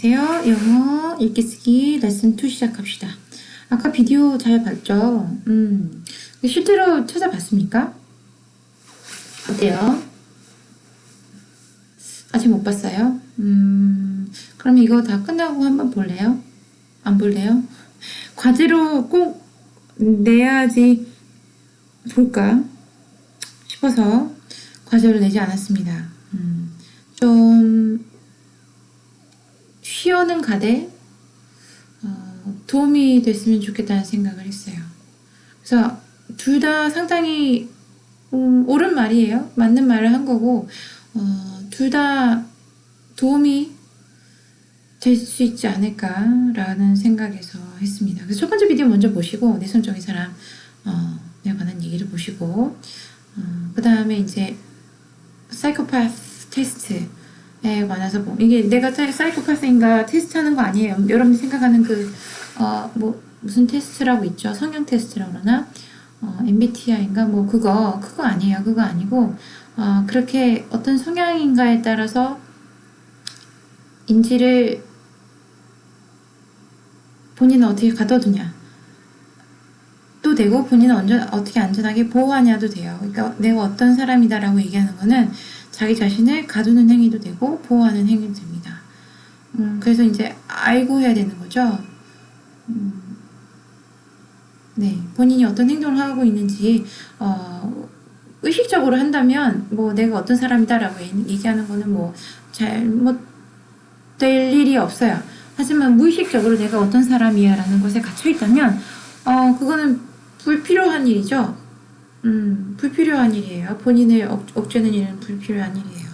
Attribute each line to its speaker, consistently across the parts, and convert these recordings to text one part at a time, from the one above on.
Speaker 1: 안녕하세요. 영어 읽기 쓰기 레슨 2 시작합시다. 아까 비디오 잘 봤죠? 실제로 찾아봤습니까? 어때요? 아직 못 봤어요? 그럼 이거 다 끝나고 한번 볼래요? 안 볼래요? 과제로 꼭 내야지 볼까 싶어서 과제로 내지 않았습니다. 좀 쉬어는 가되 도움이 됐으면 좋겠다는 생각을 했어요. 그래서 둘 다 상당히 옳은 말이에요. 맞는 말을 한 거고 둘 다 도움이 될 수 있지 않을까라는 생각에서 했습니다. 그래서 첫 번째 비디오 먼저 보시고 내성적인 사람에 관한 얘기를 보시고 그 다음에 이제 사이코패스 테스트에 관해서 이게 내가 사이코패스인가 테스트하는 거 아니에요. 여러분이 생각하는 무슨 테스트라고 있죠. 성향 테스트라고 그러나 MBTI인가 그거 아니에요. 그거 아니고 그렇게 어떤 성향인가에 따라서 인지를 본인은 어떻게 가둬두냐 또 되고 본인은 어떻게 안전하게 보호하냐도 돼요. 그러니까 내가 어떤 사람이다라고 얘기하는 거는 자기 자신을 가두는 행위도 되고 보호하는 행위도 됩니다. 그래서 이제 알고 해야 되는 거죠. 네, 본인이 어떤 행동을 하고 있는지 의식적으로 한다면 내가 어떤 사람이다라고 얘기하는 거는 잘못될 일이 없어요. 하지만 무의식적으로 내가 어떤 사람이야라는 것에 갇혀 있다면 그거는 불필요한 일이죠. 불필요한 일이에요. 본인을 억제는 일은 불필요한 일이에요.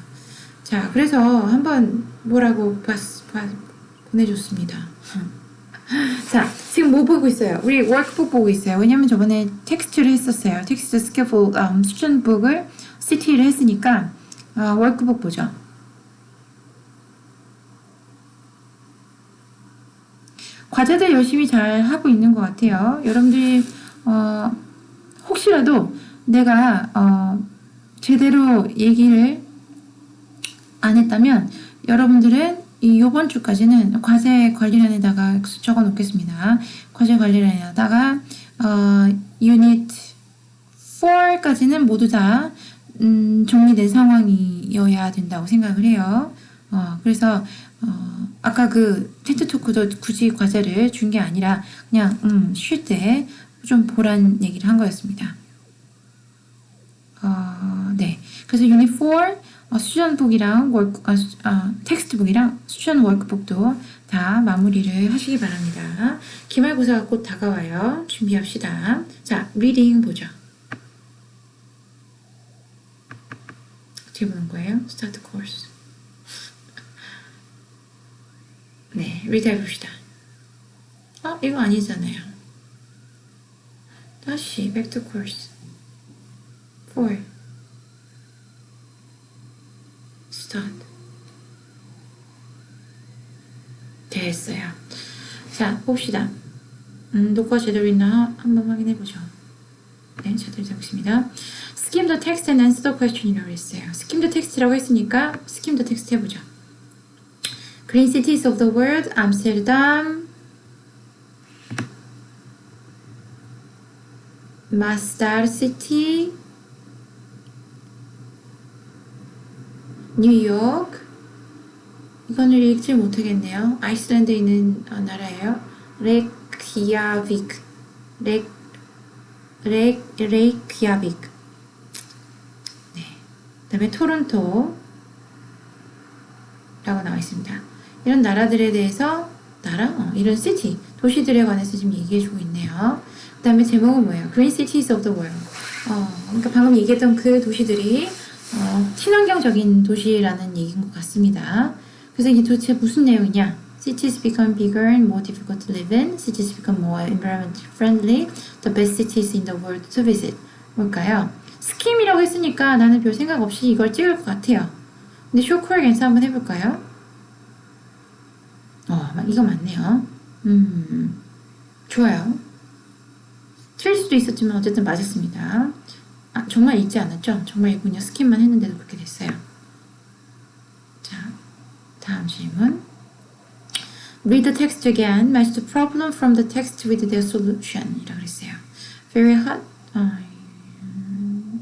Speaker 1: 자, 그래서 한번 뭐라고 보내줬습니다. 자, 지금 뭐 보고 있어요? 우리 워크북 보고 있어요. 왜냐면 저번에 텍스트를 했었어요. 텍스트 스캐폴 수준북을 CT를 했으니까 워크북 보죠. 과제들 열심히 잘 하고 있는 것 같아요. 여러분들이 혹시라도 내가 제대로 얘기를 안 했다면 여러분들은 이번 주까지는 과제 관리란에다가 적어 놓겠습니다. 과제 관리란에다가 유닛 4까지는 모두 다 정리된 상황이어야 된다고 생각을 해요. 그래서 아까 그 텐트 토크도 굳이 과제를 준 게 아니라 그냥 쉴 때 좀 보란 얘기를 한 거였습니다. 네. 그래서 유닛 4 수전북이랑 텍스트북이랑 수전 워크북도 다 마무리를 하시기 바랍니다. 기말고사가 곧 다가와요. 준비합시다. 자, 리딩 보죠. 어떻게 보는 거예요? 스타트 코र्स. 네, 리드 해봅시다. 이거 아니잖아요. 다시 back to course. 4 start. 됐어요. 자, 봅시다. 녹화 제대로 있나 한번 확인해보죠. 네, 제대로 되고 있습니다. Skim the text and answer the question이라고 했어요. Skim the text라고 했으니까 skim the text 해보죠. Green cities of the world, 암스테르담, 마스다르 시티, 뉴욕. 이거는 읽지 못하겠네요. 아이슬란드에 있는 나라예요. 레이크야빅. 레이크야빅. 네. 그 다음에 토론토 라고 나와 있습니다. 이런 나라들에 대해서 이런 시티, 도시들에 관해서 지금 얘기해주고 있네요. 그 다음에 제목은 뭐예요? Green Cities of the World. 그러니까 방금 얘기했던 그 도시들이 친환경적인 도시라는 얘기인 것 같습니다. 그래서 이게 도대체 무슨 내용이냐? Cities become bigger and more difficult to live in. Cities become more environmentally friendly. The best cities in the world to visit. 뭘까요? 스킴이라고 했으니까 나는 별 생각 없이 이걸 찍을 것 같아요. 근데 쇼크월 겐스 한번 해볼까요? 이거 맞네요. 좋아요. 틀릴 수도 있었지만 어쨌든 맞았습니다. 정말 읽지 않았죠? 정말 이군요. 스킵만 했는데도 그렇게 됐어요. 자, 다음 질문. Read the text again. Match the problem from the text with their solution. 이라고 그랬어요. Very hot.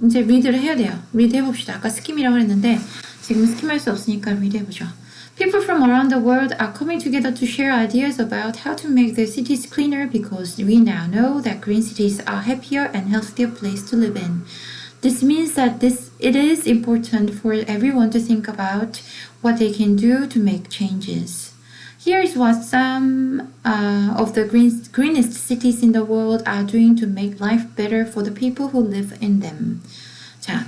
Speaker 1: 이제 read를 해야 돼요. read 해봅시다. 아까 스킴이라고 했는데 지금 스킴할 수 없으니까 read 해보죠. People from around the world are coming together to share ideas about how to make their cities cleaner because we now know that green cities are happier and healthier place to live in. This means that it is important for everyone to think about what they can do to make changes. Here is what some of the greenest cities in the world are doing to make life better for the people who live in them. 자,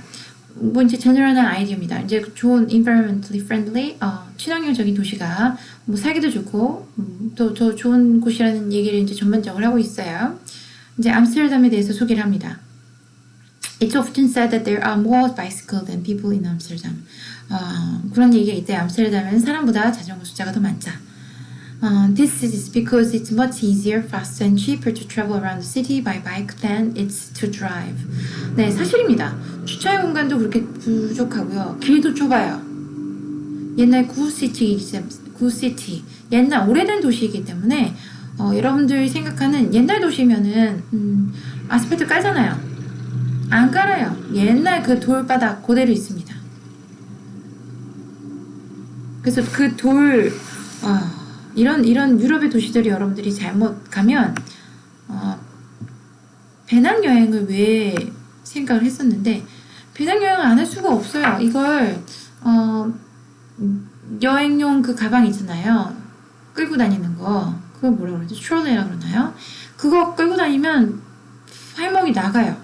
Speaker 1: 뭐 이제 제너럴한 아이디어입니다. 이제 좋은 environmentally friendly, 친환경적인 도시가 뭐 살기도 좋고 또 더 좋은 곳이라는 얘기를 이제 전반적으로 하고 있어요. 이제 암스테르담에 대해서 소개를 합니다. It's often said that there are more bicycles than people in Amsterdam. 그런 얘기가 있대요. 암스테르담에는 사람보다 자전거 숫자가 더 많다. This is because it's much easier, faster, and cheaper to travel around the city by bike than it's to drive. 네, 사실입니다. 주차의 공간도 그렇게 부족하고요. 길도 좁아요. 옛날 구시티, 옛날 오래된 도시이기 때문에 여러분들이 생각하는 옛날 도시면은 아스팔트 깔잖아요. 안 깔아요. 옛날 그 돌바닥 그대로 있습니다. 그래서 그 돌 이런 유럽의 도시들이 여러분들이 잘못 가면 배낭여행을 왜 생각을 했었는데 배낭여행을 안 할 수가 없어요. 이걸 여행용 그 가방 있잖아요. 끌고 다니는 거 그거 뭐라 그러지? 트롤리라고 그러나요? 그거 끌고 다니면 팔목이 나가요.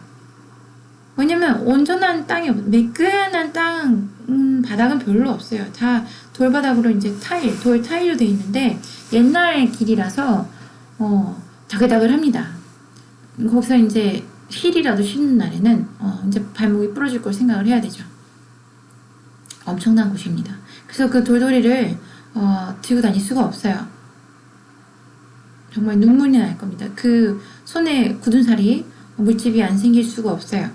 Speaker 1: 왜냐면 온전한 땅이 매끈한 땅 바닥은 별로 없어요. 다 돌바닥으로 이제 돌 타일로 되어 있는데 옛날 길이라서 다글다글 합니다. 거기서 이제 힐이라도 신는 날에는 이제 발목이 부러질 걸 생각을 해야 되죠. 엄청난 곳입니다. 그래서 그 돌돌이를 들고 다닐 수가 없어요. 정말 눈물이 날 겁니다. 그 손에 굳은 살이 물집이 안 생길 수가 없어요.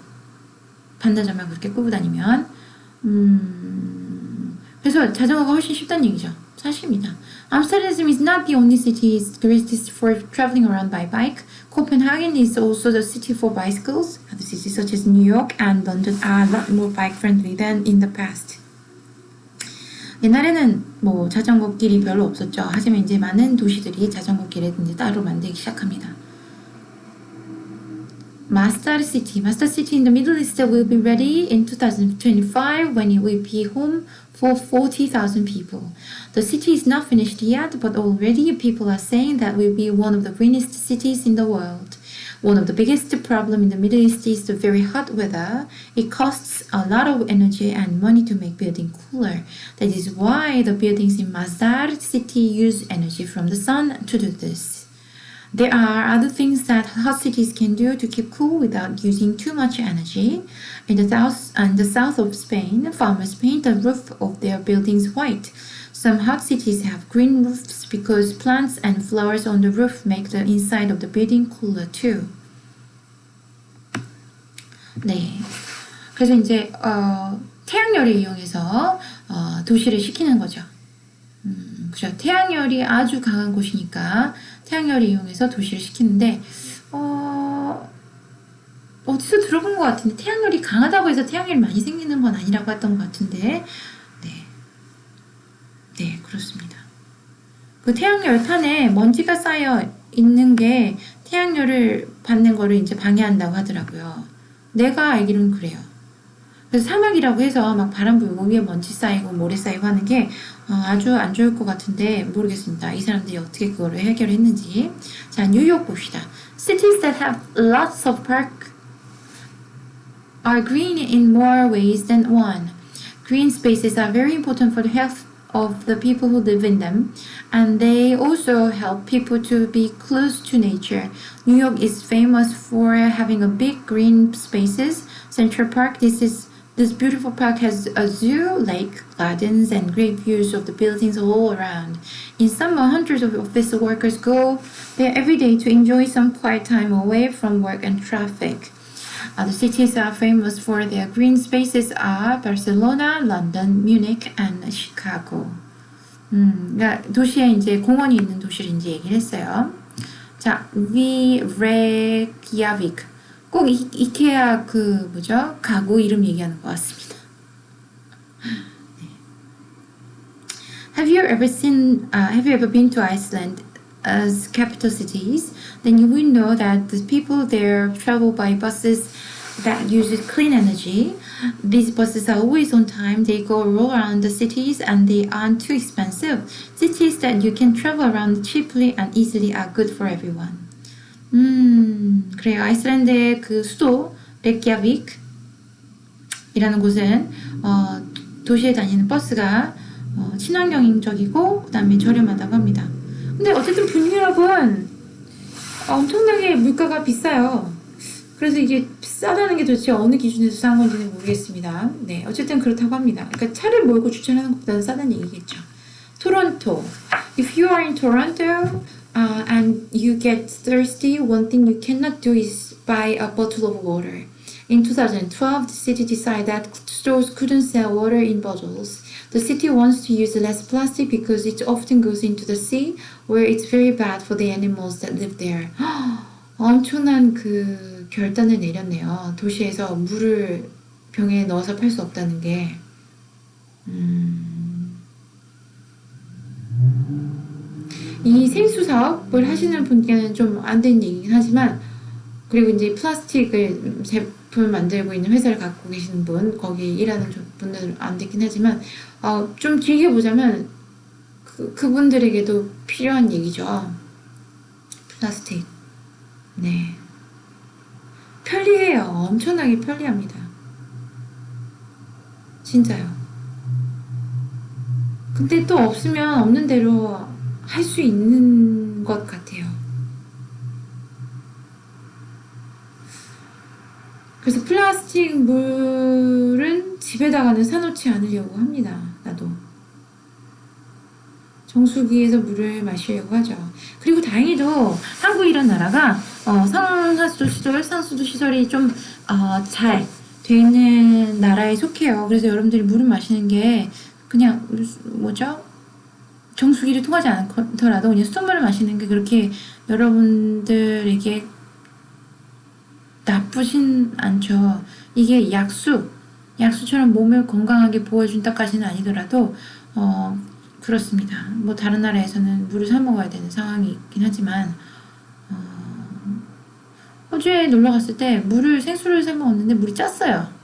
Speaker 1: 반나절만 그렇게 끌고 다니면 그래서 자전거가 훨씬 쉽다는 얘기죠. 사실입니다. Amsterdam is not the only city greatest for traveling around by bike. Copenhagen is also the city for bicycles. Other cities such as New York and London are a lot more bike friendly than in the past. 옛날에는 뭐 자전거 길이 별로 없었죠. 하지만 이제 많은 도시들이 자전거 길을 이제 따로 만들기 시작합니다. Masdar City in the Middle East will be ready in 2025 when it will be home for 40,000 people. The city is not finished yet, but already people are saying that will be one of the greenest cities in the world. One of the biggest problems in the Middle East is the very hot weather. It costs a lot of energy and money to make buildings cooler. That is why the buildings in Masdar City use energy from the sun to do this. There are other things that hot cities can do to keep cool without using too much energy. In the south of Spain, farmers paint the roof of their buildings white. Some hot cities have green roofs because plants and flowers on the roof make the inside of the building cooler too. 네, 그래서 이제 태양열을 이용해서 도시를 식히는 거죠. 그죠? 태양열이 아주 강한 곳이니까 태양열을 이용해서 도시를 식히는데 어디서 들어본 것 같은데 태양열이 강하다고 해서 태양열이 많이 생기는 건 아니라고 했던 것 같은데 네, 그렇습니다. 그 태양열판에 먼지가 쌓여 있는 게 태양열을 받는 거를 이제 방해한다고 하더라고요. 내가 알기로는 그래요. 그래서 사막이라고 해서 막 바람 불고 위에 먼지 쌓이고 모래 쌓이고 하는 게 아주 안 좋을 것 같은데 모르겠습니다. 이 사람들이 어떻게 그거를 해결했는지. 자, 뉴욕 봅시다. Cities that have lots of park are green in more ways than one. Green spaces are very important for the health of the people who live in them, and they also help people to be close to nature. New York is famous for having a big green spaces. Central Park, this beautiful park has a zoo, lake, gardens, and great views of the buildings all around. In summer, hundreds of office workers go there every day to enjoy some quiet time away from work and traffic. Other cities are famous for their green spaces are Barcelona, London, Munich, and Chicago. 그러니까 도시에 이제 공원이 있는 도시를 이제 얘기를 했어요. 자, Reykjavik. 꼭 이케아 그 뭐죠? 가구 이름 얘기하는 것 같습니다. Have you ever been to Iceland as capital cities? Then you will know that the people there travel by buses that uses clean energy. These buses are always on time. They go all around the cities and they aren't too expensive. Cities that you can travel around cheaply and easily are good for everyone. 그래요. 아이슬란드의 그 수도 레키아비크이라는 곳은 도시에 다니는 버스가 친환경적이고 그 다음에 저렴하다고 합니다. 근데 어쨌든 북유럽은 엄청나게 물가가 비싸요. 그래서 이게 싸다는 게 도대체 어느 기준에서 싼 건지는 모르겠습니다. 네, 어쨌든 그렇다고 합니다. 그러니까 차를 몰고 주차하는 것보다는 싸다는 얘기겠죠. 토론토. If you are in Toronto and you get thirsty, one thing you cannot do is buy a bottle of water. In 2012, the city decided that stores couldn't sell water in bottles. The city wants to use less plastic because it often goes into the sea, where it's very bad for the animals that live there. 엄청난 그 결단을 내렸네요. 도시에서 물을 병에 넣어서 팔 수 없다는 게. 이 생수 사업을 하시는 분께는 좀 안 되는 얘기긴 하지만, 그리고 이제 플라스틱을 제품 만들고 있는 회사를 갖고 계시는 분, 거기 일하는 분들은 안 되긴 하지만, 좀 길게 보자면 그분들에게도 필요한 얘기죠. 플라스틱. 네. 편리해요. 엄청나게 편리합니다. 진짜요. 근데 또 없으면 없는 대로 할 수 있는 것 같아요. 그래서 플라스틱 물은 집에다가는 사놓지 않으려고 합니다. 나도. 정수기에서 물을 마시려고 하죠. 그리고 다행히도 한국 이런 나라가 상하수도 시설, 상수도 시설이 좀 잘 돼 있는 나라에 속해요. 그래서 여러분들이 물을 마시는 게 그냥 뭐죠? 정수기를 통하지 않더라도 그냥 수돗물을 마시는 게 그렇게 여러분들에게 나쁘진 않죠. 이게 약수처럼 몸을 건강하게 보호해준다까지는 아니더라도 그렇습니다. 뭐 다른 나라에서는 물을 사 먹어야 되는 상황이 있긴 하지만 호주에 놀러 갔을 때 생수를 사 먹었는데 물이 짰어요.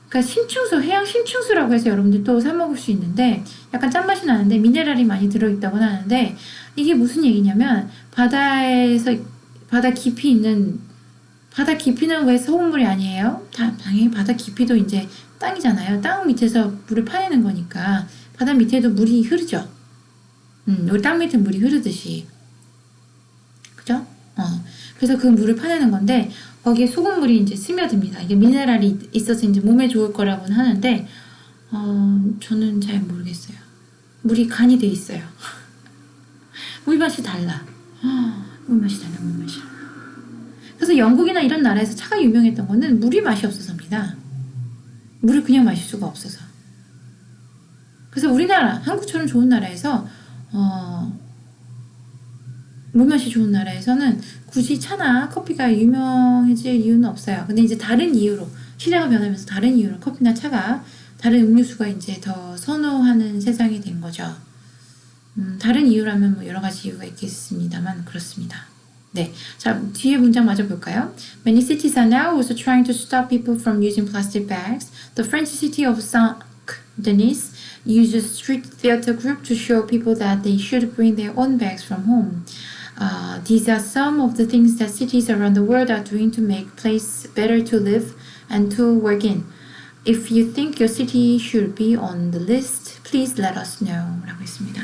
Speaker 1: 그러니까 해양 심층수라고 해서 여러분들 또 사 먹을 수 있는데 약간 짠맛이 나는데 미네랄이 많이 들어있다고 하는데 이게 무슨 얘기냐면 바다 깊이는 왜 소금물이 아니에요? 당연히 바다 깊이도 이제 땅이잖아요. 땅 밑에서 물을 파내는 거니까 바다 밑에도 물이 흐르죠. 우리 땅 밑에 물이 흐르듯이. 그죠? 그래서 그 물을 파내는 건데 거기에 소금물이 이제 스며듭니다. 이게 미네랄이 있어서 이제 몸에 좋을 거라고는 하는데 저는 잘 모르겠어요. 물이 간이 돼 있어요. 물 맛이 달라. 물 맛이 달라. 그래서 영국이나 이런 나라에서 차가 유명했던 거는 물이 맛이 없어서입니다. 물을 그냥 마실 수가 없어서. 그래서 우리나라, 한국처럼 좋은 나라에서 물맛이 좋은 나라에서는 굳이 차나 커피가 유명해질 이유는 없어요. 근데 이제 다른 이유로 시대가 변하면서 다른 이유로 커피나 차가 다른 음료수가 이제 더 선호하는 세상이 된 거죠. 다른 이유라면 뭐 여러 가지 이유가 있겠습니다만 그렇습니다. 네, 자 뒤에 문장 마저 볼까요? Many cities are now also trying to stop people from using plastic bags. The French city of Saint-Denis uses street theater group to show people that they should bring their own bags from home. These are some of the things that cities around the world are doing to make place better to live and to work in. If you think your city should be on the list, please let us know. 라고 했습니다.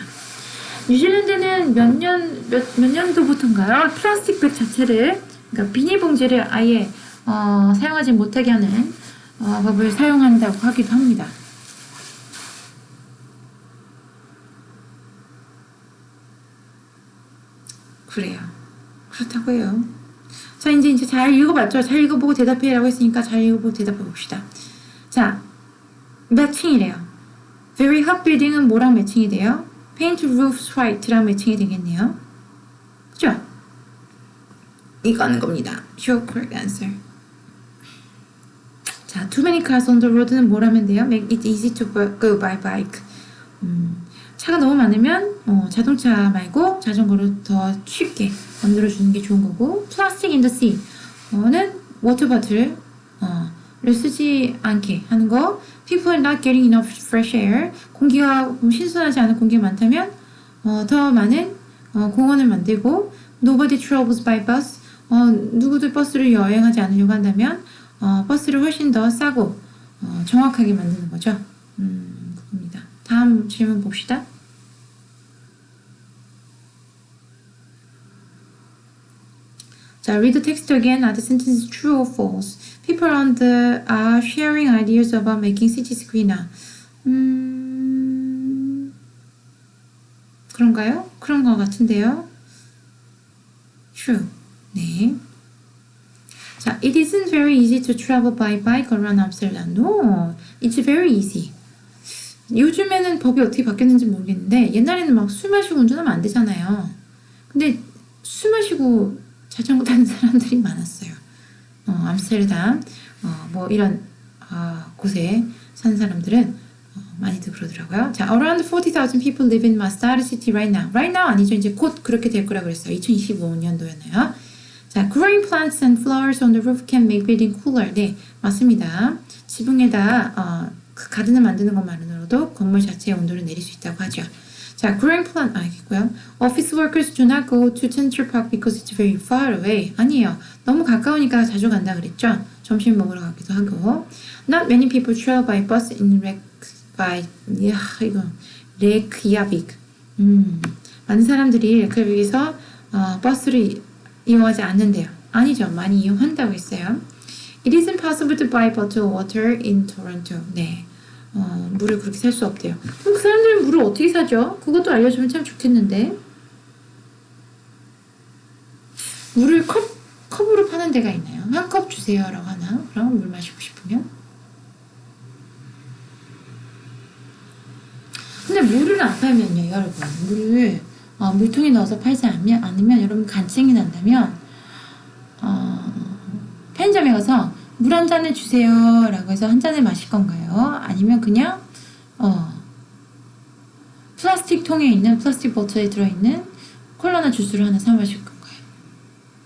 Speaker 1: 뉴질랜드는 몇 년도부터인가요? 플라스틱 백 자체를, 그러니까 비닐봉지를 아예 사용하지 못하게 하는 법을 사용한다고 하기도 합니다. 그래요. 그렇다고 해요. 자, 이제 잘 읽어봤죠? 잘 읽어보고 대답해라고 했으니까 잘 읽어보고 대답해봅시다. 자, 매칭이래요. Very hot building은 뭐랑 매칭이 돼요? paint roofs white랑 매칭이 되겠네요. 그죠? 이거 하는 겁니다. Show correct answer. 자, too many cars on the road는 뭘 하면 돼요? Make it easy to go by bike. 차가 너무 많으면 자동차 말고 자전거를 더 쉽게 만들어주는 게 좋은 거고, plastic in the sea 는 워터 버틀을 쓰지 않게 하는 거. People are not getting enough fresh air. 공기가 신선하지 않은 공기가 많다면 더 많은 공원을 만들고, nobody travels by bus. 누구도 버스를 여행하지 않으려고 한다면 버스를 훨씬 더 싸고 정확하게 만드는 거죠. 그겁니다. 다음 질문 봅시다. 자, read the text again. Are the sentences true or false? People are sharing ideas about making cities greener. 그런가요? 그런 것 같은데요. True. 네. 자, it isn't very easy to travel by bike around Amsterdam. No, it's very easy. 요즘에는 법이 어떻게 바뀌었는지 모르겠는데 옛날에는 막 술 마시고 운전하면 안 되잖아요. 근데 술 마시고 자전거 타는 사람들이 많았어요. 암스테르담 뭐 이런 곳에 사는 사람들은 많이들 그러더라고요. 자, around 40,000 people live in Masdar city right now. Right now 아니죠. 이제 곧 그렇게 될 거라 그랬어요. 2025년도였나요? 자, growing plants and flowers on the roof can make building cooler. 네, 맞습니다. 지붕에다 그 가든을 만드는 것만으로도 건물 자체의 온도를 내릴 수 있다고 하죠. 자, growing plant 알겠고요. Office workers do not go to Central Park because it's very far away. 아니에요. 너무 가까우니까 자주 간다 그랬죠. 점심 먹으러 가기도 하고. Not many people travel by bus in 레크야빅. 많은 사람들이 레크야빅에서 버스를 이용하지 않는데요. 아니죠. 많이 이용한다고 했어요. It isn't possible to buy bottled water in Toronto. 네. 물을 그렇게 살 수 없대요. 그럼 그 사람들은 물을 어떻게 사죠? 그것도 알려주면 참 좋겠는데. 물을 컵으로 파는 데가 있나요? 한 컵 주세요 라고 하나? 그럼 물 마시고 싶으면? 근데 물을 안 팔면요, 여러분. 물을 물통에 넣어서 팔지 않으면 여러분 간증이 난다면 편의점에 가서 물 한 잔을 주세요 라고 해서 한 잔을 마실 건가요? 아니면 그냥 플라스틱 통에 있는 플라스틱 보틀에 들어있는 콜라나 주스를 하나 사 마실 건가요?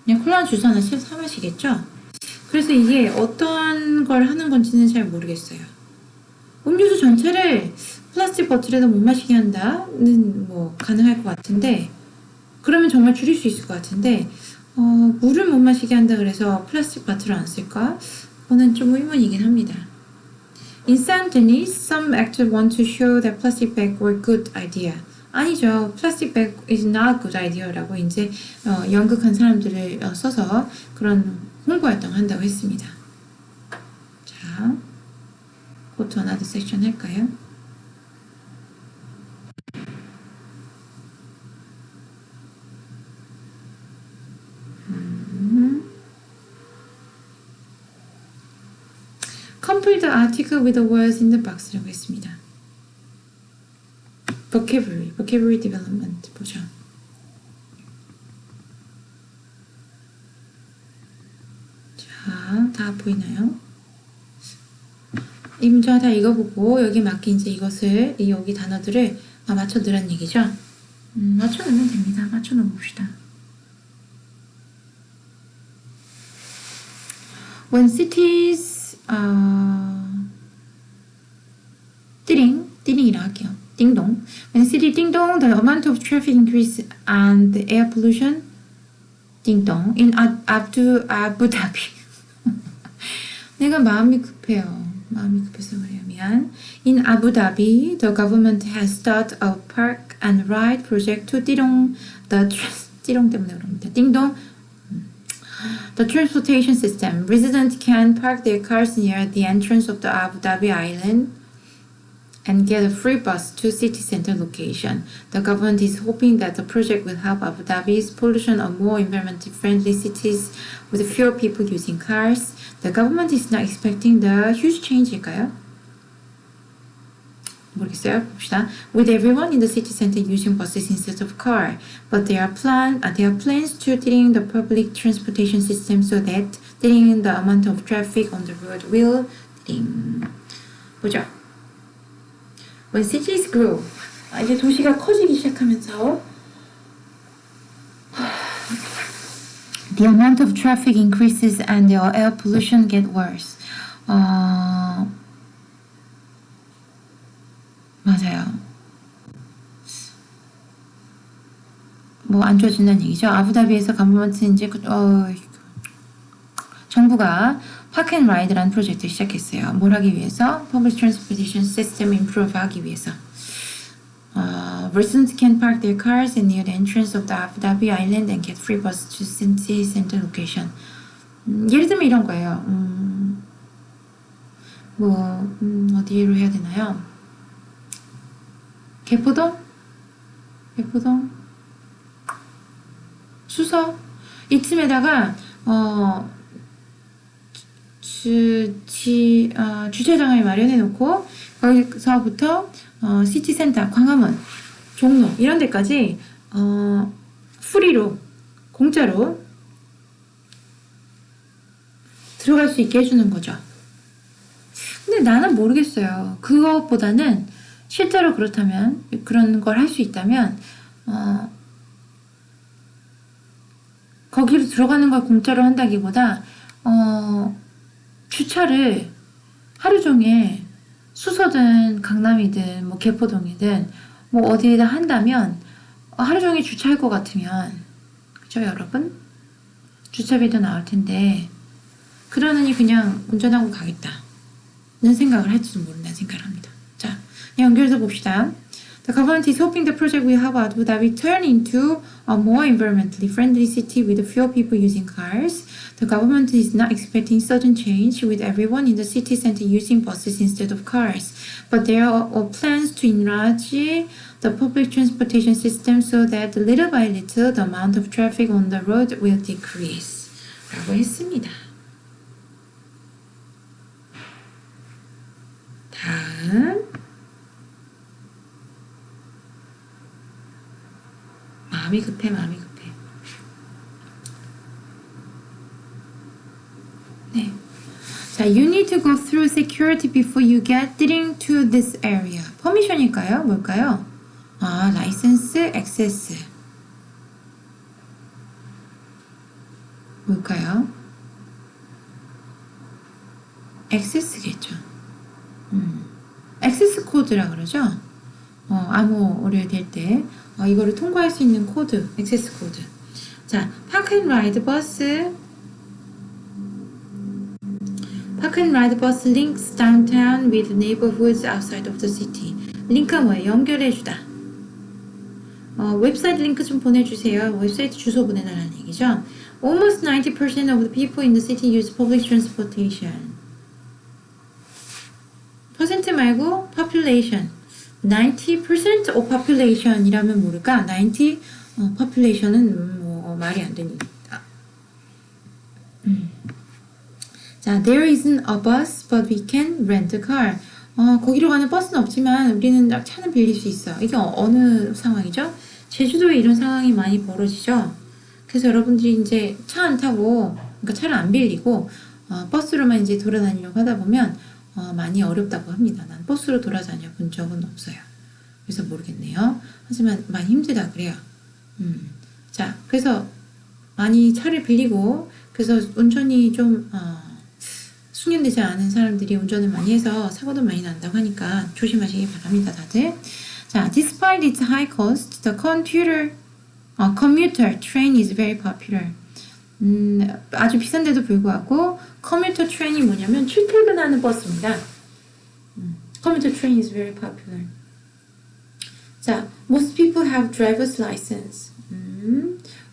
Speaker 1: 그냥 콜라나 주스 하나 사 마시겠죠? 그래서 이게 어떤 걸 하는 건지는 잘 모르겠어요. 음료수 전체를 플라스틱 보틀에다 못 마시게 한다는 뭐 가능할 것 같은데, 그러면 정말 줄일 수 있을 것 같은데 물을 못 마시게 한다 그래서 플라스틱 바트를 안 쓸까? 그거는 좀 의문이긴 합니다. In Saint Denis, some actors want to show that plastic bag were good idea. 아니죠. Plastic bag is not good idea라고 이제 연극한 사람들을 써서 그런 홍보 활동을 한다고 했습니다. 자, go to another section 할까요? Complete the article with the words in the box라고 했습니다. vocabulary development 보죠. 자, 다 보이나요? 이 문장 다 읽어보고 여기 맞게 이제 여기 단어들을 맞춰 넣으란 얘기죠. 맞춰 넣으면 됩니다. 맞춰 넣어 봅시다. When cities 띠링이라 할게요. 띵동. When city 띵동, the amount of traffic increase and the air pollution 띵동 in Abu Dhabi. 내가 마음이 급해서 그래요. 미안. In Abu Dhabi, the government has started a park and ride project to 띠롱 띠롱 때문에 그럽니다. 띵동. The transportation system. Residents can park their cars near the entrance of the Abu Dhabi island and get a free bus to city center location. The government is hoping that the project will help Abu Dhabi's pollution of more environmentally friendly cities with fewer people using cars. The government is not expecting the huge change일까요? 모르겠어요. 봅시다. With everyone in the city center using buses instead of car, but there are plans to deepen the public transportation system so that dealing the amount of traffic on the road will 보죠. When cities grow, 이제 도시가 커지기 시작하면서 the amount of traffic increases and the air pollution get worse. 맞아요. 뭐 안 좋아진다는 얘기죠. 아부다비에서 가버먼트 이제 정부가 파크앤라이드라는 프로젝트를 시작했어요. 뭘 하기 위해서? Public Transportation System Improve 하기 위해서. Residents can park their cars near the entrance of the Abu Dhabi Island and get free bus to city center location. 예를 들면 이런 거예요. 어디로 해야 되나요? 개포동? 수서? 이쯤에다가 주차장을 마련해 놓고 거기서부터 시티센터, 광화문, 종로 이런 데까지 프리로 공짜로 들어갈 수 있게 해주는 거죠. 근데 나는 모르겠어요. 그것보다는 실제로 그렇다면 그런 걸 할 수 있다면 거기로 들어가는 걸 공짜로 한다기보다 주차를 하루 종일 수서든 강남이든 뭐 개포동이든 뭐 어디에다 한다면 하루 종일 주차할 것 같으면 그죠 여러분? 주차비도 나올 텐데 그러느니 그냥 운전하고 가겠다는 생각을 할지도 모른다는 생각을 합니다. 자, 연결해서 봅시다. The government is hoping the project will help Abu Dhabi turn into a more environmentally friendly city with fewer people using cars. The government is not expecting sudden change with everyone in the city center using buses instead of cars. But there are plans to enlarge the public transportation system so that little by little the amount of traffic on the road will decrease. 라고 했습니다. 다음 마음이 급해. 네. 자, you need to go through security before you get into this area. 퍼미션일까요? 뭘까요? 라이센스, 액세스. 뭘까요? 액세스겠죠. 액세스 코드라 그러죠? 암호를 댈 때 이거를 통과할 수 있는 코드, 액세스 코드. 자, 파크앤라이드 버스 links downtown with neighborhoods outside of the city. 링크가 뭐예요? 연결해주다. 웹사이트 링크 좀 보내주세요. 웹사이트 주소 보내달라는 얘기죠. Almost 90% of the people in the city use public transportation. 퍼센트 말고 population. 90% of population이라면 모를까? 90 population은 뭐 말이 안 되니까. 자, there isn't a bus, but we can rent a car. 거기로 가는 버스는 없지만 우리는 차는 빌릴 수 있어. 이게 어느 상황이죠? 제주도에 이런 상황이 많이 벌어지죠. 그래서 여러분들이 이제 차 안 타고, 그러니까 차를 안 빌리고 버스로만 이제 돌아다니려고 하다 보면 많이 어렵다고 합니다. 난 버스로 돌아다녀 본 적은 없어요. 그래서 모르겠네요. 하지만 많이 힘들다 그래요. 자, 그래서 많이 차를 빌리고 그래서 운전이 좀 숙련되지 않은 사람들이 운전을 많이 해서 사고도 많이 난다고 하니까 조심하시기 바랍니다, 다들. 자, despite its high cost, the commuter train is very popular. 아주 비싼데도 불구하고 commuter train이 뭐냐면 출퇴근하는 버스입니다. commuter train is very popular. 자, most people have driver's license.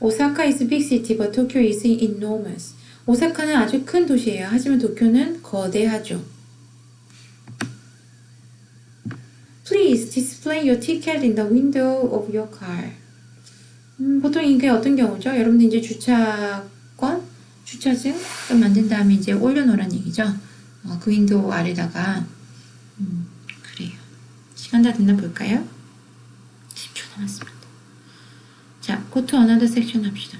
Speaker 1: Osaka is a big city, but Tokyo is enormous. 오사카는 아주 큰 도시예요. 하지만 도쿄는 거대하죠. Please display your ticket in the window of your car. 보통 이게 어떤 경우죠? 여러분들 이제 주차증 만든 다음에 이제 올려놓으란 얘기죠. 그 윈도우 아래다가 그래요. 한다 됐나 볼까요? 10초 남았습니다. 자, go to another section 합시다.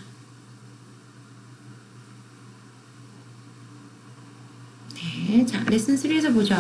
Speaker 1: 네, 자, 레슨 3에서 보죠.